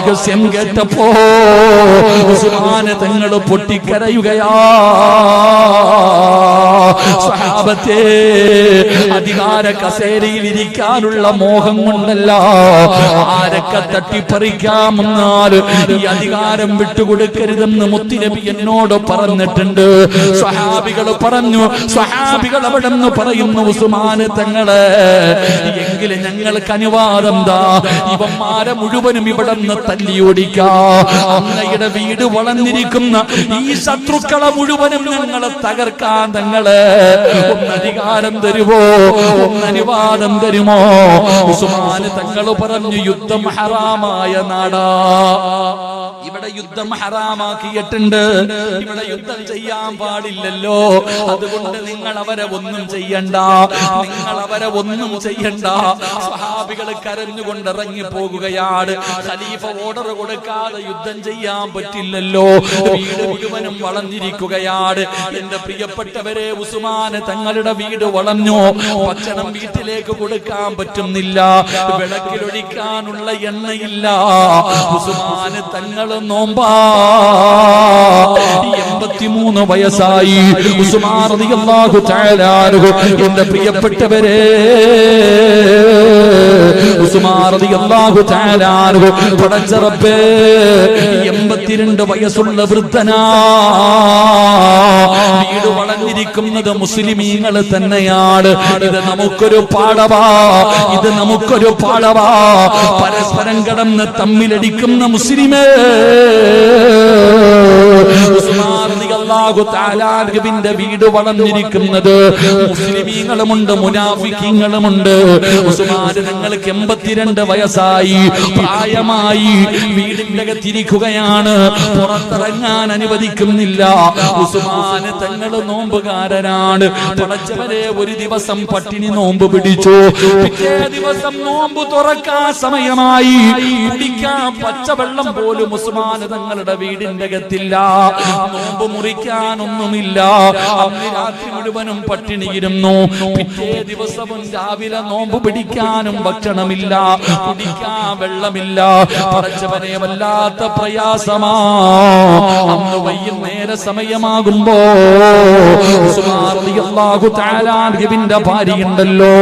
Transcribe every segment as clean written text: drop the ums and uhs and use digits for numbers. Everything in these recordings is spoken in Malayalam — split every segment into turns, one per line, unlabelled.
രഹസ്യം കേട്ടപ്പോ ഉസ്മാന് തങ്ങൾ പൊട്ടിക്കരയുകയാ. സ്വഹാബത്തെ, അധികാര കസേരയിൽ ഇരിക്കാനുള്ള മോഹം കൊണ്ടല്ല, ആരൊക്കെ തട്ടിപ്പറിക്കാമെന്നാൽ ഈ അധികാരം വിട്ടുകൊടുക്കരുതെന്ന് മുത്തുനബി എന്നോട് പറഞ്ഞിട്ടുണ്ട്. സ്വഹാബികൾ പറഞ്ഞു, സ്വഹാബികൾ അവിടെ നിന്ന് പറയുന്നു, ഉസ്മാന് തങ്ങളെ, എങ്കിലും ഞങ്ങൾക്ക് അനുവാദം താ, ഇവന്മാരെ മുഴുവനും ഇവിടെ നിന്ന് തല്ലിയോടിക്കാ. അങ്ങയുടെ വീട് വളർന്നിരിക്കുന്ന ഈ ശത്രുക്കളെ മുഴുവനും ഞങ്ങളെ തകർക്കാൻ തങ്ങളെ ഒന്നധികാരം തരുമോ, ഒന്നനുവാദം തരുമോ? ഉസ്മാന് തങ്ങൾ പറഞ്ഞു, യുദ്ധം ഹറാമായ നാടാ, ഇവിടെ യുദ്ധം ഹറാമാക്കിയിട്ടുണ്ട്, ഇവിടെ യുദ്ധം ചെയ്യാൻ പാടില്ലല്ലോ, അതുകൊണ്ട് നിങ്ങൾ അവരെ ഒന്നും ചെയ്യണ്ട, നിങ്ങൾ അവരെ ഒന്നും ചെയ്യണ്ട. സ്വഹാബികൾ കരഞ്ഞുകൊണ്ട് ഇറങ്ങി പോകുകയാണ്. ഖലീഫ ഓർഡർ കൊടുക്കാതെ യുദ്ധം ചെയ്യാൻ പറ്റില്ലല്ലോ, വീട് മുഴുവനും വളഞ്ഞിരിക്കുകയാണ്. എന്റെ പ്രിയപ്പെട്ടവരെ, ഉസ്മാന് തങ്ങളുടെ വീട് വളഞ്ഞു, ഭക്ഷണം വീട്ടിലേക്ക് കൊടുക്കാൻ പറ്റുന്നില്ല, വിളക്കിലൊഴിക്കാനുള്ള എണ്ണയില്ല. ഉസ്മാന് തങ്ങൾ നോമ്പാ, 83 വയസ്സായി. ഉസ്മാൻ റളിയല്ലാഹു തആല അൻഹു, എന്റെ പ്രിയപ്പെട്ടവരെ, ഉസ്മാൻ റളിയല്ലാഹു തആല അൻഹു പടച്ച റബ്ബേ 82 വയസ്സുള്ള വൃദ്ധനാ. വീട് വളർന്നിരിക്കുന്നത് മുസ്ലിമീങ്ങൾ തന്നെയാണ്. ഇത് നമുക്കൊരു പാഠവാ, ഇത് നമുക്കൊരു പാഠവാ. പരസ്പരം കടന്ന് തമ്മിലടിക്കുന്ന മുസ്ലിമേ, ഉസ്മാൻ റളിയല്ലാഹു തആല അൻഹുവിന്റെ വീട് വളർന്നിരിക്കുന്നത് മുസ്ലിമീങ്ങളുമുണ്ട്, മുനാഫിക്കീങ്ങളുമുണ്ട്. ഉസ്മാൻ തങ്ങൾക്ക് 82 വയസ്സായി, പ്രായമായി, വീടിന്റെ അകത്തിരിക്കുകയാണ്, പുറത്തിറങ്ങാൻ അനുവദിക്കുന്നില്ല. ഉസ്മാൻ തങ്ങൾ നോമ്പുകാരനാണ്. പടച്ചവരെ, ഒരു ദിവസം പട്ടിണി നോമ്പ് പിടിച്ചു, പിറ്റേ ദിവസം നോമ്പ് തുറക്കാൻ സമയമായി, കുടിക്കാൻ പച്ചവെള്ളം പോലും ഉസ്മാൻ തങ്ങളുടെ വീടിന്റെ അകത്തില്ല, നോമ്പ് മുറിക്കാനൊന്നുമില്ല. അന്ന് രാത്രി മുഴുവനും പട്ടിണിയിരുന്നു. പിറ്റേ ദിവസവും രാവിലെ നോമ്പ് പിടിക്കാനും ഭക്ഷണമില്ല, കുടിക്കാൻ വെള്ളമില്ല. പടച്ചവനെ, വല്ലാത്ത പ്രയാസമാ. അന്ന് വൈകുന്നേര സമയമാകുമ്പോ ഉസ്മാൻ റളിയല്ലാഹു തആല അൻഹുവിന്റെ ഭാര്യയുണ്ടല്ലോ,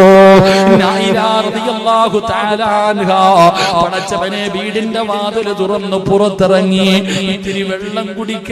നായില റളിയല്ലാഹു തആല അൻഹാ, പടച്ചവനെ വീടിന്റെ വാതിൽ തുറന്ന് പുറത്തിറങ്ങി ഇത്തിരി വെള്ളം കുടിക്കാൻ